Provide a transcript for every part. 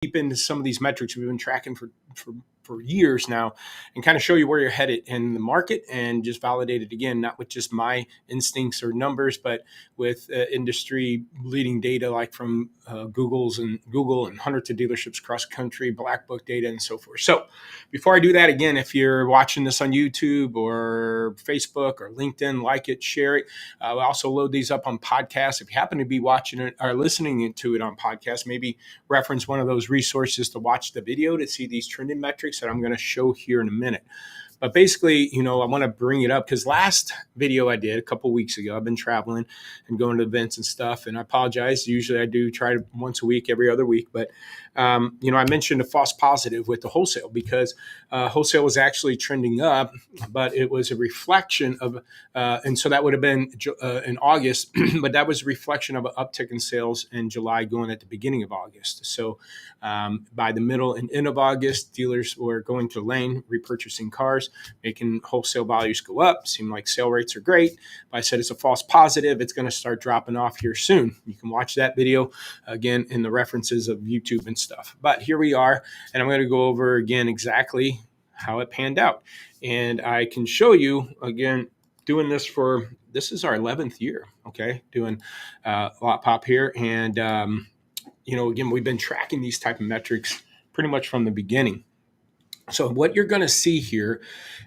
deep into some of these metrics we've been tracking for years now, and kind of show you where you're headed in the market, and just validate it again, not with just my instincts or numbers, but with industry leading data like from Google and hundreds of dealerships across the country, Black Book data, and so forth. So before I do that, again, if you're watching this on YouTube or Facebook or LinkedIn, like it, share it. I also load these up on podcasts. If you happen to be watching it or listening to it on podcast, maybe reference one of those resources to watch the video to see these trending metrics that I'm going to show here in a minute. But basically, I want to bring it up because last video I did a couple weeks ago, I've been traveling and going to events and stuff. And I apologize. Usually I do try to once a week, every other week. But, I mentioned a false positive with the wholesale because wholesale was actually trending up, but it was a reflection of, and so that would have been in August, but that was a reflection of an uptick in sales in July going at the beginning of August. So by the middle and end of August, dealers were going to lane, repurchasing cars, making wholesale values go up. Seemed like sale rates are great. But I said it's a false positive. It's going to start dropping off here soon. You can watch that video again in the references of YouTube and stuff. But here we are, and I'm going to go over again exactly how it panned out. And I can show you again, doing this is our 11th year, okay, doing Lot Pop here. And, again, we've been tracking these type of metrics pretty much from the beginning. So what you're going to see here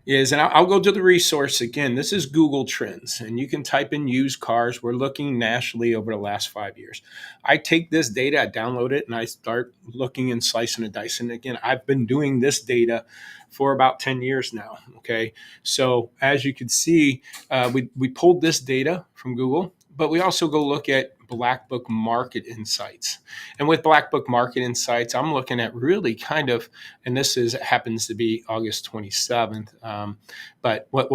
is, and I'll go to the resource again, this is Google Trends, and you can type in used cars. We're looking nationally over the last 5 years. I take this data, I download it, and I start looking and slicing and dicing. Again, I've been doing this data for about 10 years now, okay? So as you can see, we pulled this data from Google, but we also go look at Black Book Market Insights. And with Black Book Market Insights, I'm looking at really kind of, and happens to be August 27th. But what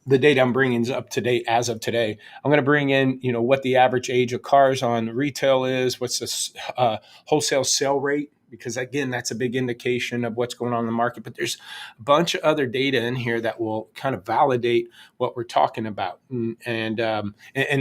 the data I'm bringing is up to date as of today. I'm going to bring in, what the average age of cars on retail is, what's the wholesale sale rate, because again, that's a big indication of what's going on in the market. But there's a bunch of other data in here that will kind of validate what we're talking about. And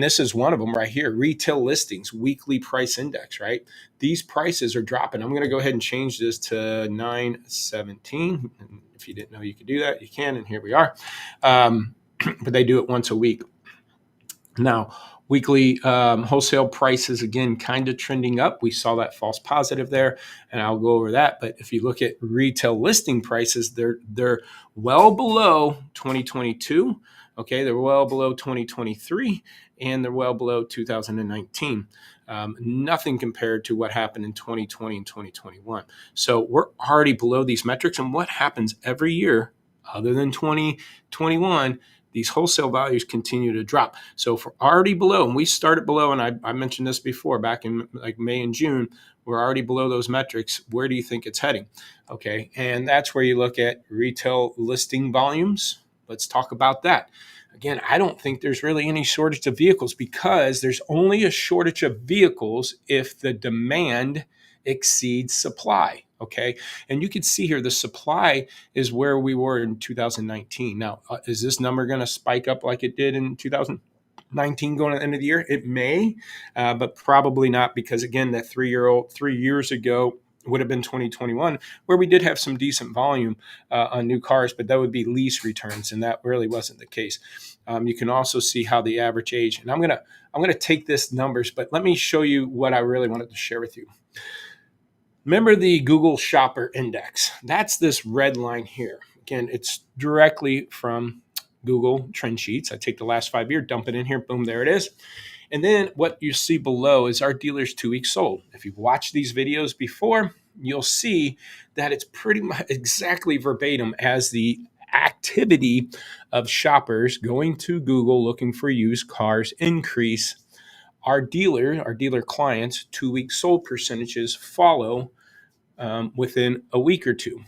this is one of them right here, retail listings, weekly price index, right? These prices are dropping. I'm going to go ahead and change this to 917. If you didn't know you could do that, you can, and here we are. But they do it once a week. Now, weekly wholesale prices, again, kind of trending up. We saw that false positive there, and I'll go over that. But if you look at retail listing prices, they're well below 2022. Okay, they're well below 2023, and they're well below 2019. Nothing compared to what happened in 2020 and 2021. So we're already below these metrics. And what happens every year, other than 2021, these wholesale values continue to drop. So if we're already below, and we started below, and I mentioned this before, back in like May and June, we're already below those metrics. Where do you think it's heading? Okay, and that's where you look at retail listing volumes. Let's talk about that. Again, I don't think there's really any shortage of vehicles, because there's only a shortage of vehicles if the demand exceeds supply. Okay. And you can see here, the supply is where we were in 2019. Now, is this number going to spike up like it did in 2019 going to the end of the year? It may, but probably not, because again, that 3 years ago would have been 2021, where we did have some decent volume on new cars, but that would be lease returns, and that really wasn't the case. You can also see how the average age, and I'm gonna take this numbers, but let me show you what I really wanted to share with you. Remember the Google Shopper Index? That's this red line here. Again, it's directly from Google Trend Sheets. I take the last 5 years, dump it in here, boom, there it is. And then what you see below is our dealers 2 weeks sold. If you've watched these videos before, you'll see that it's pretty much exactly verbatim as the activity of shoppers going to Google looking for used cars increase. Our dealer clients' 2 weeks sold percentages follow within a week or two.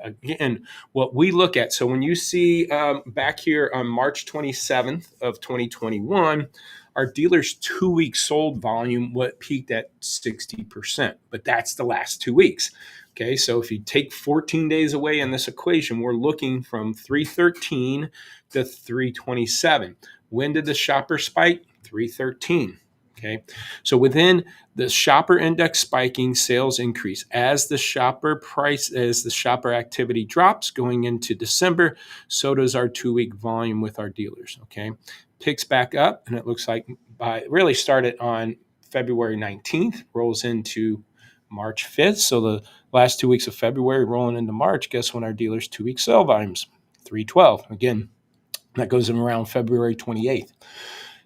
Again, what we look at, so when you see back here on March 27th of 2021, our dealers' 2 weeks sold volume peaked at 60%, but that's the last 2 weeks. Okay, so if you take 14 days away in this equation, we're looking from 313 to 327. When did the shopper spike? 313. Okay. So within the shopper index spiking, sales increase as the shopper activity drops going into December. So does our 2-week volume with our dealers. Okay. Picks back up, and it looks like really started on February 19th, rolls into March 5th. So the last 2 weeks of February rolling into March, guess when our dealers' 2-week sale volumes? 312. Again, that goes in around February 28th.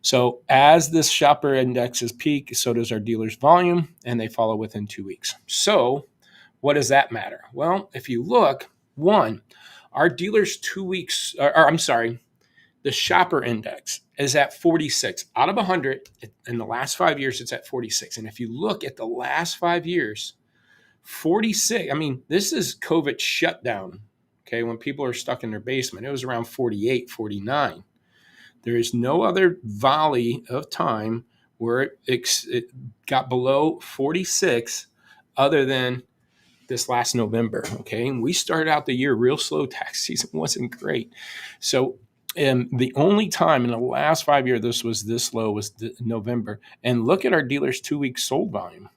So as this shopper indexes peak, so does our dealer's volume, and they follow within 2 weeks. So what does that matter? Well, if you look, one, our dealer's 2 weeks, the shopper index is at 46. Out of 100, in the last 5 years, it's at 46. And if you look at the last 5 years, 46, I mean, this is COVID shutdown, okay, when people are stuck in their basement. It was around 48, 49. There is no other volley of time where it got below 46 other than this last November. Okay. And we started out the year real slow. Tax season wasn't great. So the only time in the last 5 years this was this low was November. And look at our dealers' 2 weeks sold volume.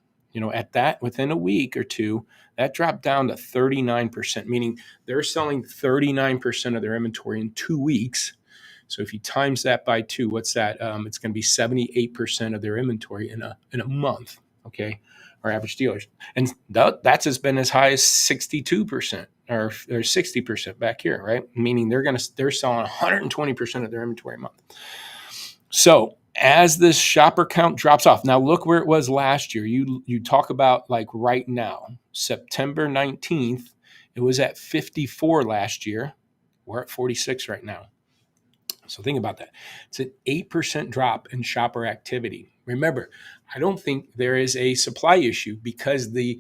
At that, within a week or two, that dropped down to 39%, meaning they're selling 39% of their inventory in 2 weeks. So if you times that by 2, what's that? It's going to be 78% of their inventory in a month. Okay, our average dealers, and that's been as high as 62% or 60% back here, right? Meaning they're selling 120% of their inventory a month. So as this shopper count drops off, now look where it was last year. You talk about like right now, September 19th, it was at 54 last year. We're at 46 right now. So think about that. It's an 8% drop in shopper activity. Remember, I don't think there is a supply issue because the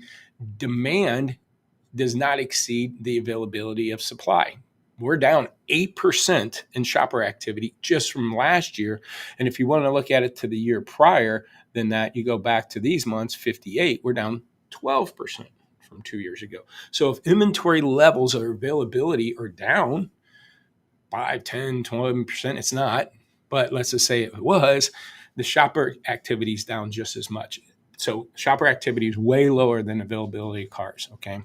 demand does not exceed the availability of supply. We're down 8% in shopper activity just from last year. And if you want to look at it to the year prior than that, you go back to these months, 58, we're down 12% from 2 years ago. So if inventory levels or availability are down 5, 10, 20%, it's not, but let's just say it was, the shopper activity is down just as much. So shopper activity is way lower than availability of cars, okay?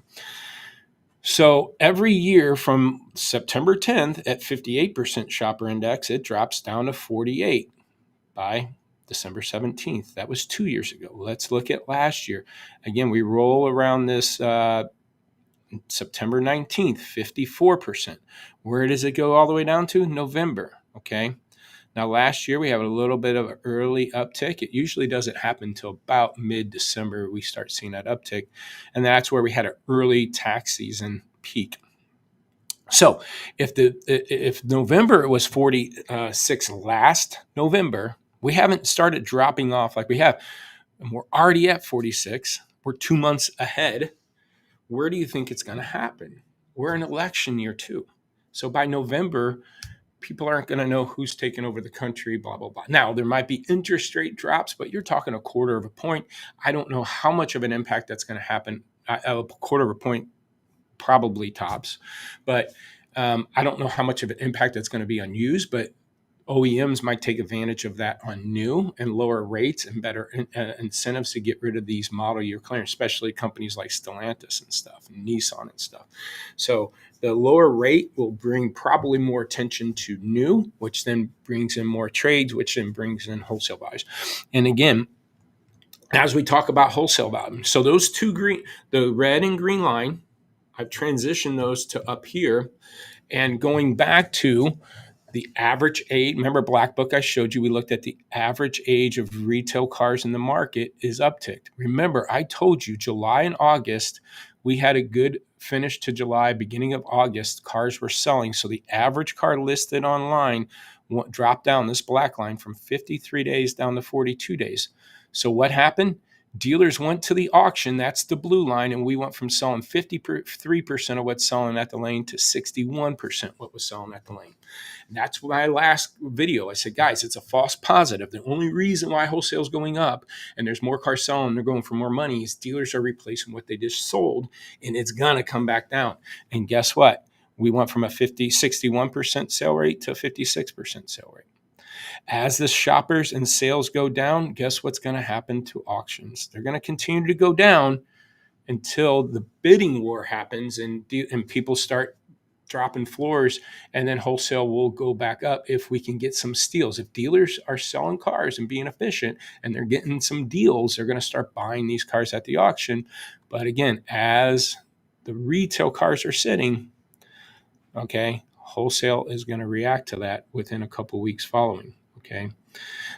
So every year from September 10th at 58% shopper index, it drops down to 48 by December 17th. That was 2 years ago. Let's look at last year. Again, we roll around this September 19th, 54%. Where does it go all the way down to? November, okay? Now, last year, we have a little bit of an early uptick. It usually doesn't happen until about mid-December. We start seeing that uptick, and that's where we had an early tax season peak. So if November was 46 last November, we haven't started dropping off like we have. And we're already at 46. We're 2 months ahead. Where do you think it's going to happen? We're in election year too. So by November, people aren't going to know who's taking over the country, blah, blah, blah. Now, there might be interest rate drops, but you're talking a quarter of a point. I don't know how much of an impact that's going to happen. A quarter of a point, probably tops. But I don't know how much of an impact that's going to be on used, but OEMs might take advantage of that on new and lower rates and better incentives to get rid of these model year clearance, especially companies like Stellantis and stuff, and Nissan and stuff. So the lower rate will bring probably more attention to new, which then brings in more trades, which then brings in wholesale values. And again, as we talk about wholesale value, so those two the red and green line, I've transitioned those to up here, and going back to the average age. Remember Black Book I showed you? We looked at the average age of retail cars in the market is upticked. Remember, I told you July and August, we had a good finish to July, beginning of August, cars were selling. So the average car listed online dropped down this black line from 53 days down to 42 days. So what happened? Dealers went to the auction, that's the blue line, and we went from selling 53% of what's selling at the lane to 61% what was selling at the lane. And that's my last video. I said, guys, it's a false positive. The only reason why wholesale is going up and there's more cars selling, they're going for more money, is dealers are replacing what they just sold, and it's going to come back down. And guess what? We went from a 61% sale rate to a 56% sale rate. As the shoppers and sales go down, guess what's going to happen to auctions? They're going to continue to go down until the bidding war happens and people start dropping floors, and then wholesale will go back up if we can get some steals. If dealers are selling cars and being efficient and they're getting some deals, they're going to start buying these cars at the auction. But again, as the retail cars are sitting, okay, wholesale is going to react to that within a couple weeks following. Okay.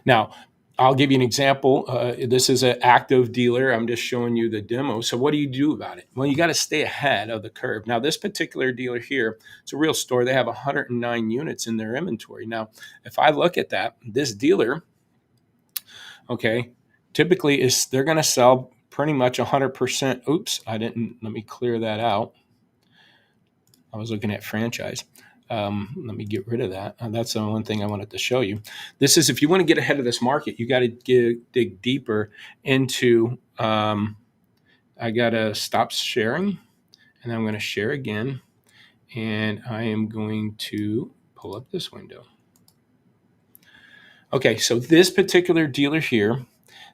Now, I'll give you an example. This is an active dealer. I'm just showing you the demo. So what do you do about it? Well, you got to stay ahead of the curve. Now, this particular dealer here, it's a real store. They have 109 units in their inventory. Now, if I look at that, this dealer, okay, typically they're going to sell pretty much 100%. Oops, let me clear that out. I was looking at franchise. Let me get rid of that. That's the one thing I wanted to show you. This is, if you want to get ahead of this market, you got to dig deeper into, I got to stop sharing, and I'm going to share again. And I am going to pull up this window. Okay, so this particular dealer here,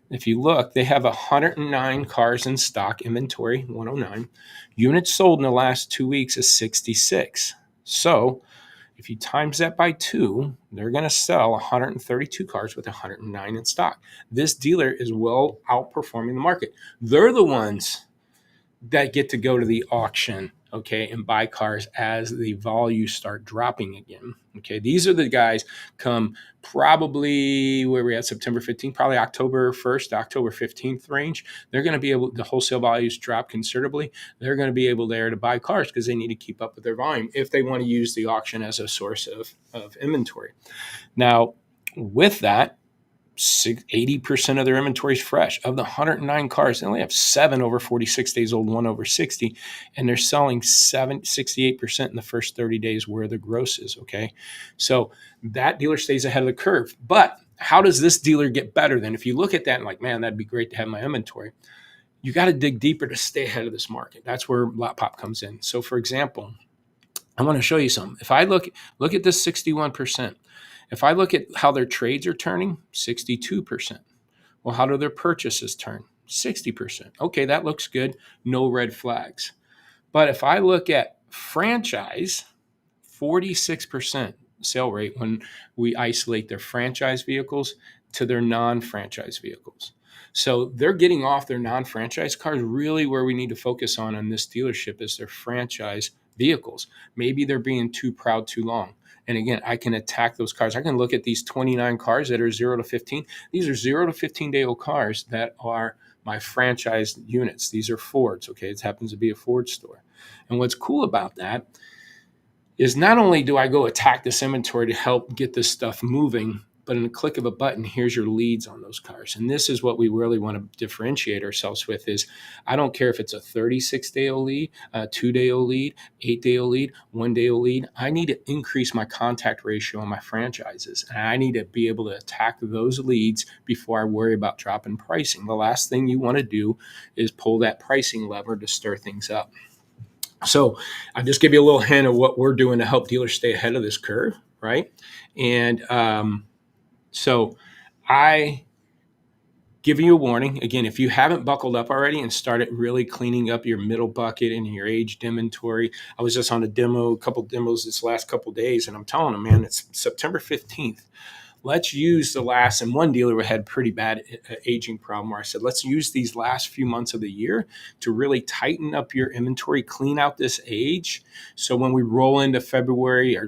if you look, they have 109 cars in stock, inventory 109. Units sold in the last 2 weeks is 66. So if you times that by 2, they're going to sell 132 cars with 109 in stock. This dealer is well outperforming the market. They're the ones that get to go to the auction, okay, and buy cars as the volumes start dropping again. Okay, these are the guys come probably where we're at September 15th, probably October 1st, October 15th range. They're going to be able, the wholesale values drop considerably. They're going to be able there to buy cars because they need to keep up with their volume if they want to use the auction as a source of inventory. Now, with that, 80% of their inventory is fresh. Of the 109 cars, they only have 7 over 46 days old, 1 over 60, and they're selling 68% in the first 30 days where the gross is, okay? So that dealer stays ahead of the curve. But how does this dealer get better then? If you look at that and like, man, that'd be great to have my inventory, you got to dig deeper to stay ahead of this market. That's where Lot Pop comes in. So for example, I want to show you something. If I look at this 61%, if I look at how their trades are turning, 62%. Well, how do their purchases turn? 60%. Okay, that looks good. No red flags. But if I look at franchise, 46% sale rate when we isolate their franchise vehicles to their non-franchise vehicles. So they're getting off their non-franchise cars. Really where we need to focus on this dealership is their franchise vehicles. Maybe they're being too proud too long. And again, I can attack those cars. I can look at these 29 cars that are 0 to 15. These are 0 to 15 day old cars that are my franchise units. These are Fords. Okay, it happens to be a Ford store. And what's cool about that is not only do I go attack this inventory to help get this stuff moving, but in a click of a button, here's your leads on those cars. And this is what we really want to differentiate ourselves with is I don't care if it's a 36-day-old lead, a 2-day-old lead, 8-day-old lead, 1-day-old lead. I need to increase my contact ratio on my franchises. And I need to be able to attack those leads before I worry about dropping pricing. The last thing you want to do is pull that pricing lever to stir things up. So I'll just give you a little hint of what we're doing to help dealers stay ahead of this curve, right? And so I give you a warning. Again, if you haven't buckled up already and started really cleaning up your middle bucket and your aged inventory, I was just on a couple demos this last couple of days, and I'm telling them, man, it's September 15th. Let's use the last, and one dealer had pretty bad aging problem where I said, let's use these last few months of the year to really tighten up your inventory, clean out this age. So when we roll into February,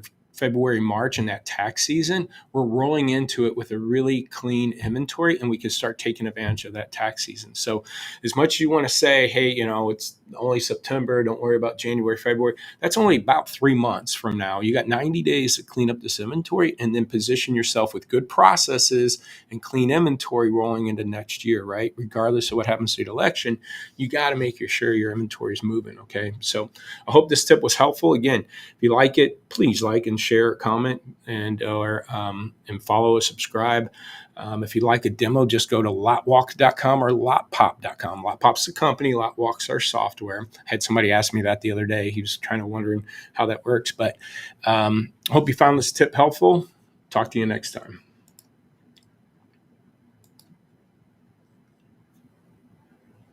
March, and that tax season, we're rolling into it with a really clean inventory, and we can start taking advantage of that tax season. So as much as you want to say, hey, it's only September, don't worry about January, February, that's only about 3 months from now. You got 90 days to clean up this inventory and then position yourself with good processes and clean inventory rolling into next year, right? Regardless of what happens to the election, you got to make sure your inventory is moving, okay? So I hope this tip was helpful. Again, if you like it, please like and share, comment, and follow or subscribe. If you'd like a demo, just go to lotwalks.com or lotpop.com. Lotpop's the company, Lotwalks our software. I had somebody ask me that the other day. He was wondering how that works. But hope you found this tip helpful. Talk to you next time.